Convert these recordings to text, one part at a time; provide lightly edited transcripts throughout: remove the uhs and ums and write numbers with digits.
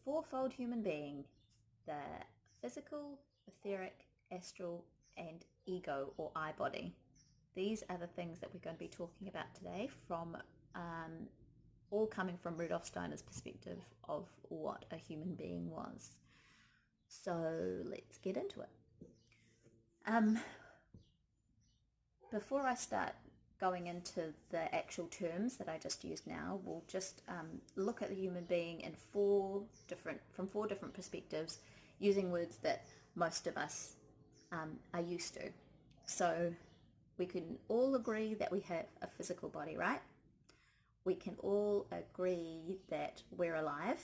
fourfold human being, the physical, etheric, astral, and ego or I body. These are the things that we're going to be talking about today from all coming from Rudolf Steiner's perspective of what a human being was. So let's get into it. Before I start going into the actual terms that I just used now, we'll just look at the human being in from four different perspectives, using words that most of us are used to. So we can all agree that we have a physical body, right? We can all agree that we're alive,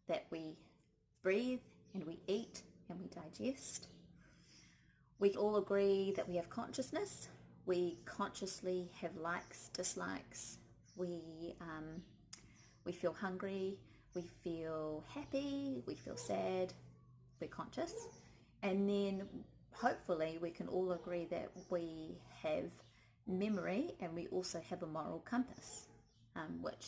that we breathe and we eat and we digest. We all agree that we have consciousness. We consciously have likes, dislikes. We feel hungry. We feel happy. We feel sad. We're conscious. And then hopefully we can all agree that we have memory and we also have a moral compass, which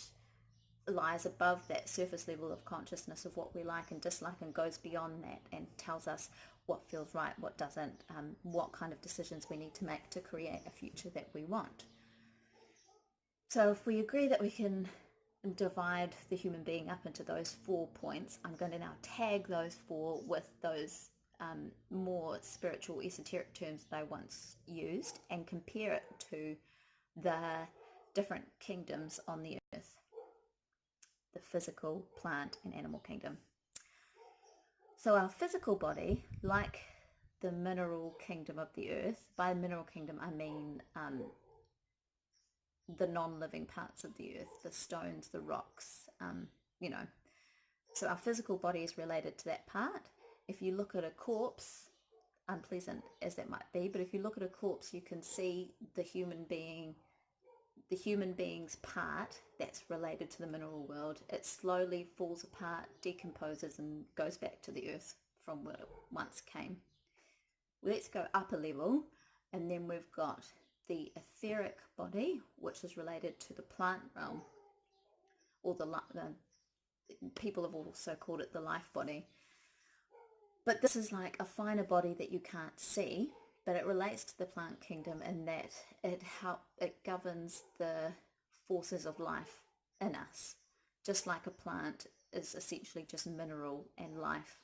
lies above that surface level of consciousness of what we like and dislike and goes beyond that and tells us what feels right, what doesn't, what kind of decisions we need to make to create a future that we want. So if we agree that we can divide the human being up into those 4 points, I'm going to now tag those 4 with those more spiritual, esoteric terms that I once used and compare it to the different kingdoms on the earth, the physical, plant, and animal kingdom. So our physical body, like the mineral kingdom of the earth, by mineral kingdom I mean the non-living parts of the earth, the stones, the rocks, So our physical body is related to that part. If you look at a corpse, unpleasant as that might be, but if you look at a corpse, you can see the human being's part that's related to the mineral world. It slowly falls apart, decomposes, and goes back to the earth from where it once came. Let's go up a level, and then we've got the etheric body, which is related to the plant realm, or the people have also called it the life body. But this is like a finer body that you can't see, but it relates to the plant kingdom in that it governs the forces of life in us. Just like a plant is essentially just mineral and life.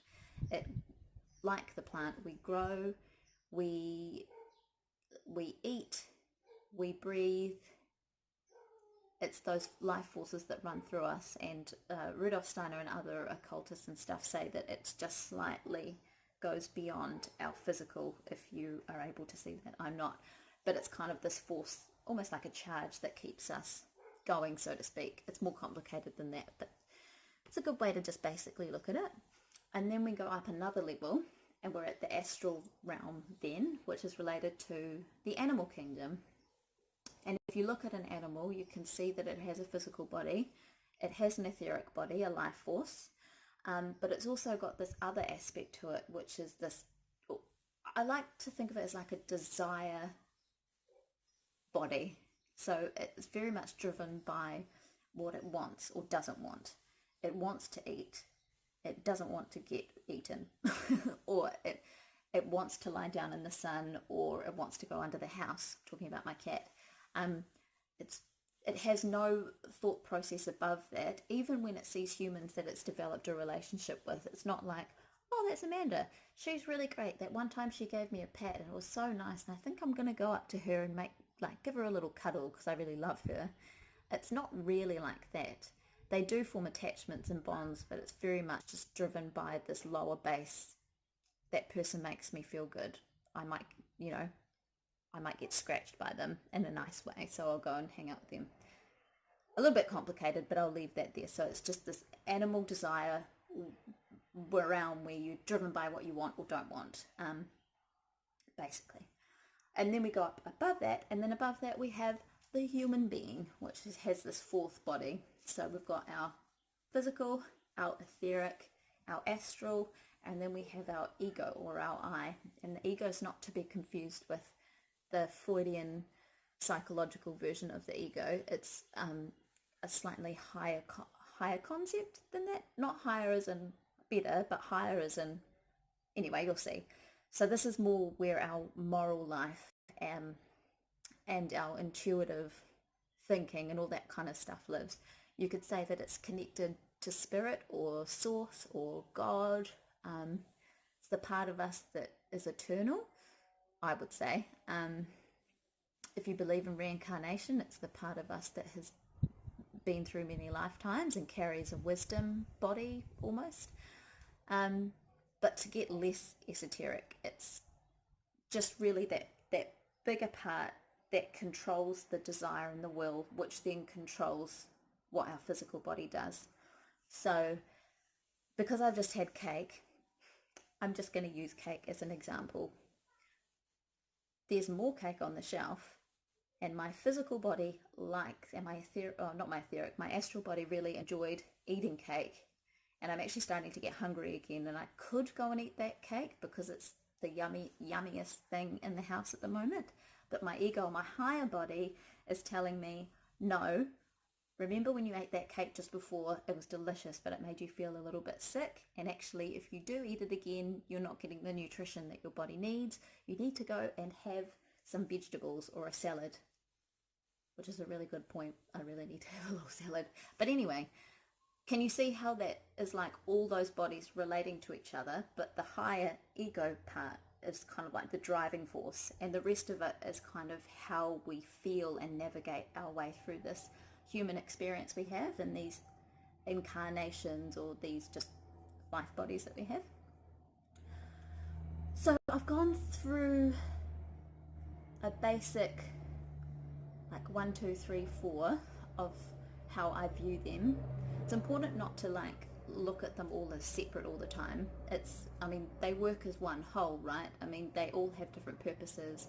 Like the plant, we grow, we eat, we breathe. It's those life forces that run through us, and Rudolf Steiner and other occultists and stuff say that it's just slightly goes beyond our physical, if you are able to see that. I'm not, but it's kind of this force, almost like a charge that keeps us going, so to speak. It's more complicated than that, but it's a good way to just basically look at it. And then we go up another level, and we're at the astral realm then, which is related to the animal kingdom. And if you look at an animal, you can see that it has a physical body, it has an etheric body, a life force, but it's also got this other aspect to it, which is this, I like to think of it as like a desire body. So it's very much driven by what it wants or doesn't want. It wants to eat, it doesn't want to get eaten, or it wants to lie down in the sun, or it wants to go under the house, talking about my cat. It has no thought process above that. Even when it sees humans that it's developed a relationship with, it's not like, oh, that's Amanda, she's really great, that one time she gave me a pat and it was so nice and I think I'm going to go up to her and give her a little cuddle because I really love her. It's not really like that. They do form attachments and bonds, but it's very much just driven by this lower base. That person makes me feel good. I might get scratched by them in a nice way, so I'll go and hang out with them. A little bit complicated, but I'll leave that there. So it's just this animal desire around where you're driven by what you want or don't want, basically. And then we go up above that, and then above that we have the human being, which has this 4th body. So we've got our physical, our etheric, our astral, and then we have our ego or our I. And the ego is not to be confused with the Freudian psychological version of the ego. It's a slightly higher concept than that. Not higher as in better, but higher as in, anyway, you'll see. So this is more where our moral life and our intuitive thinking and all that kind of stuff lives. You could say that it's connected to spirit or source or God. It's the part of us that is eternal, I would say. If you believe in reincarnation, it's the part of us that has been through many lifetimes and carries a wisdom body almost. But to get less esoteric, it's just really that bigger part that controls the desire and the will, which then controls what our physical body does. So because I've just had cake, I'm just going to use cake as an example. There's more cake on the shelf, and my physical body likes, and my astral body really enjoyed eating cake, and I'm actually starting to get hungry again, and I could go and eat that cake because it's the yummiest thing in the house at the moment. But my ego, my higher body, is telling me, no, remember when you ate that cake just before, it was delicious, but it made you feel a little bit sick. And actually, if you do eat it again, you're not getting the nutrition that your body needs. You need to go and have some vegetables or a salad, which is a really good point. I really need to have a little salad. But anyway, can you see how that is like all those bodies relating to each other, but the higher ego part is kind of like the driving force, and the rest of it is kind of how we feel and navigate our way through this human experience we have in these incarnations or these just life bodies that we have. So I've gone through a basic like 1, 2, 3, 4 of how I view them. It's important not to like look at them all as separate all the time. They work as one whole, right? They all have different purposes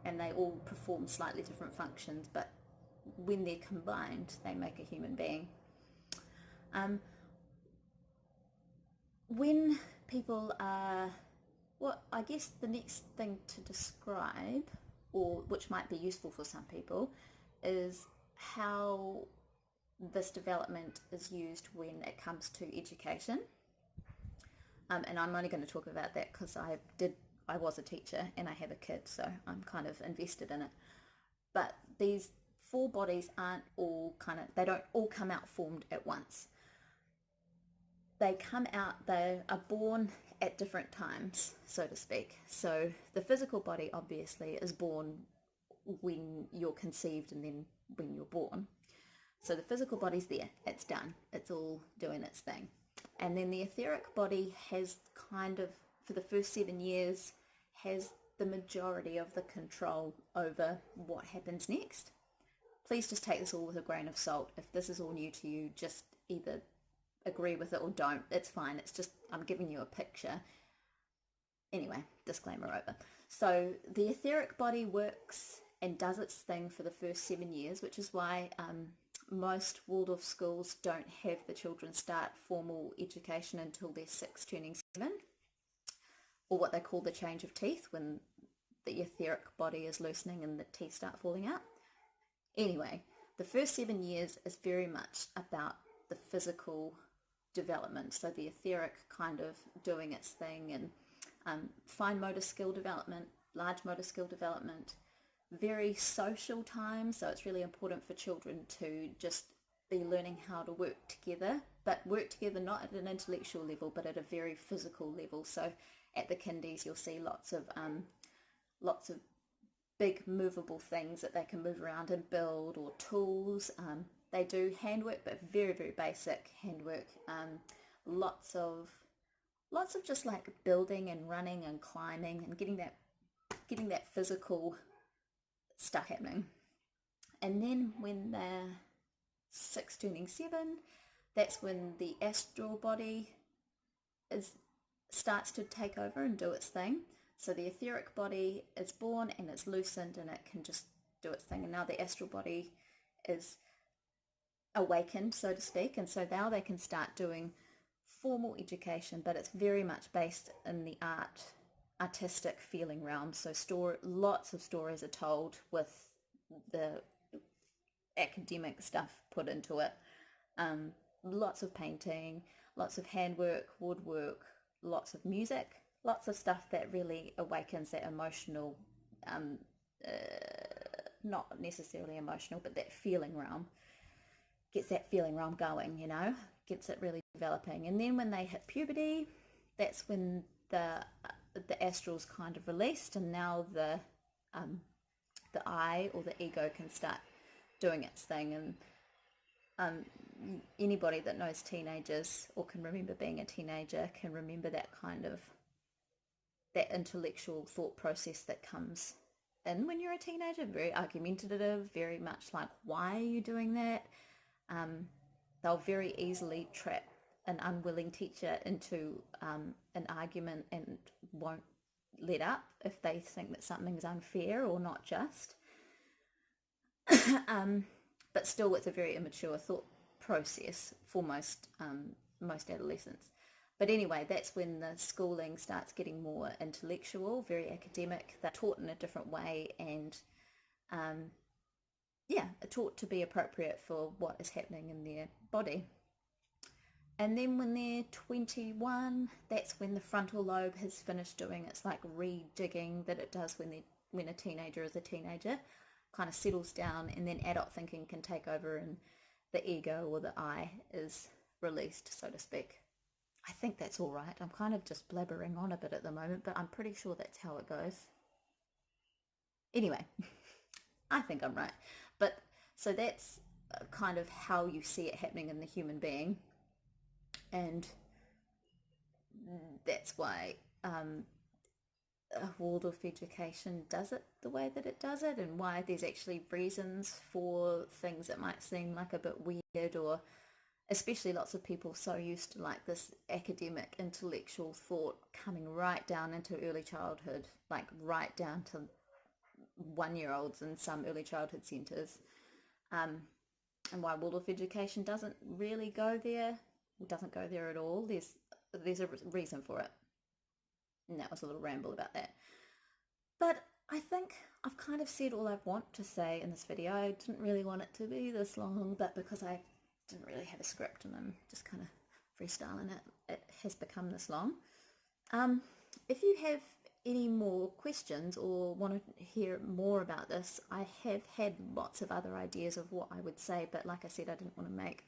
and they all perform slightly different functions, but when they're combined, they make a human being. When people are, I guess the next thing to describe, or which might be useful for some people, is how this development is used when it comes to education. And I'm only going to talk about that because I was a teacher and I have a kid, so I'm kind of invested in it. But these 4 bodies they don't all come out formed at once. They are born at different times, so to speak. So the physical body obviously is born when you're conceived and then when you're born. So the physical body's there, it's done, it's all doing its thing. And then the etheric body has kind of, for the first 7 years, has the majority of the control over what happens next. Please just take this all with a grain of salt. If this is all new to you, just either agree with it or don't. It's fine. It's just, I'm giving you a picture. Anyway, disclaimer over. So the etheric body works and does its thing for the first 7 years, which is why most Waldorf schools don't have the children start formal education until they're 6 turning 7, or what they call the change of teeth, when the etheric body is loosening and the teeth start falling out. Anyway, the first 7 years is very much about the physical development, so the etheric kind of doing its thing, and fine motor skill development, large motor skill development, very social time. So it's really important for children to just be learning how to work together, but work together not at an intellectual level, but at a very physical level. So at the kindies, you'll see lots of big movable things that they can move around and build, or tools. They do handwork, but very, very basic handwork. Lots of just like building and running and climbing and getting that physical stuff happening. And then when they're 6 turning 7, that's when the astral body starts to take over and do its thing. So the etheric body is born and it's loosened and it can just do its thing. And now the astral body is awakened, so to speak. And so now they can start doing formal education, but it's very much based in the artistic feeling realm. So lots of stories are told with the academic stuff put into it. Lots of painting, lots of handwork, woodwork, lots of music, lots of stuff that really awakens that emotional, not necessarily emotional, but that feeling realm, gets that feeling realm going, you know, gets it really developing. And then when they hit puberty, that's when the astral's kind of released, and now the I or the ego can start doing its thing. And anybody that knows teenagers or can remember being a teenager can remember that kind of, that intellectual thought process that comes in when you're a teenager, very argumentative, very much like, why are you doing that? They'll very easily trap an unwilling teacher into an argument and won't let up if they think that something's unfair or not just. But still, it's a very immature thought process for most adolescents. But anyway, that's when the schooling starts getting more intellectual, very academic. They're taught in a different way, and taught to be appropriate for what is happening in their body. And then when they're 21, that's when the frontal lobe has finished doing its like redigging that it does when a teenager is a teenager, kind of settles down, and then adult thinking can take over and the ego or the I is released, so to speak. I think that's all right. I'm kind of just blabbering on a bit at the moment, but I'm pretty sure that's how it goes. Anyway, I think I'm right. But so that's kind of how you see it happening in the human being. And that's why Waldorf Education does it the way that it does it, and why there's actually reasons for things that might seem like a bit weird, or especially lots of people so used to like this academic intellectual thought coming right down into early childhood, like right down to 1-year-olds in some early childhood centres, and why Waldorf Education doesn't really go there, doesn't go there at all. There's a reason for it. And that was a little ramble about that. But I think I've kind of said all I want to say in this video. I didn't really want it to be this long, but because I didn't really have a script and I'm just kind of freestyling it, it has become this long. If you have any more questions or want to hear more about this, I have had lots of other ideas of what I would say, but like I said, I didn't want to make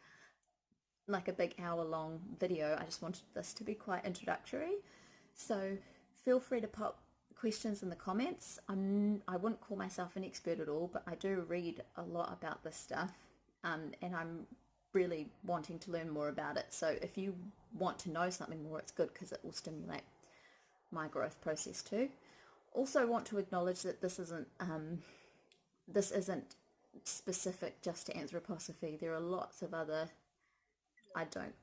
like a big hour-long video. I just wanted this to be quite introductory. So feel free to pop questions in the comments. I wouldn't call myself an expert at all, but I do read a lot about this stuff, and I'm really wanting to learn more about it. So if you want to know something more, it's good because it will stimulate my growth process too. Also want to acknowledge that this isn't specific just to anthroposophy. There are lots of other, I don't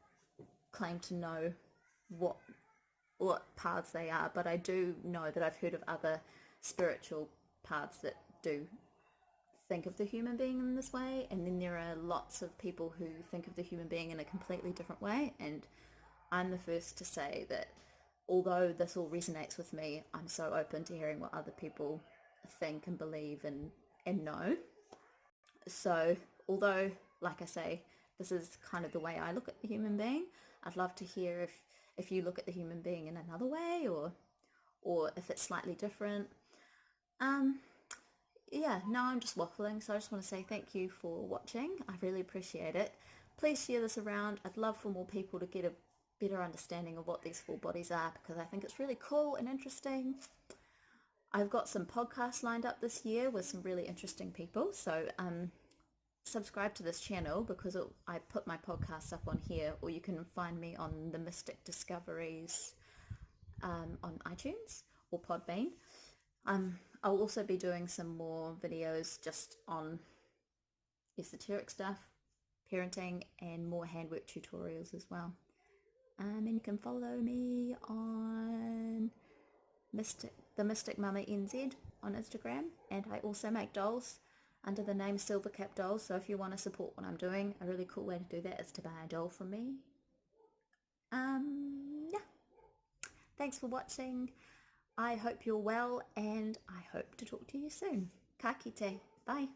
claim to know what paths they are, but I do know that I've heard of other spiritual paths that do think of the human being in this way, and then there are lots of people who think of the human being in a completely different way, and I'm the first to say that although this all resonates with me, I'm so open to hearing what other people think and believe and know. So although, like I say, this is kind of the way I look at the human being, I'd love to hear if you look at the human being in another way, or if it's slightly different. Now I'm just waffling, so I just want to say thank you for watching. I really appreciate it. Please share this around. I'd love for more people to get a better understanding of what these 4 bodies are, because I think it's really cool and interesting. I've got some podcasts lined up this year with some really interesting people, so subscribe to this channel because I put my podcasts up on here, or you can find me on the Mystic Discoveries on iTunes or Podbean. I'll also be doing some more videos just on esoteric stuff, parenting, and more handwork tutorials as well. And you can follow me on the Mystic Mama NZ on Instagram, and I also make dolls under the name Silvercap Dolls, so if you want to support what I'm doing, a really cool way to do that is to buy a doll from me. Thanks for watching. I hope you're well, and I hope to talk to you soon. Ka kite. Bye.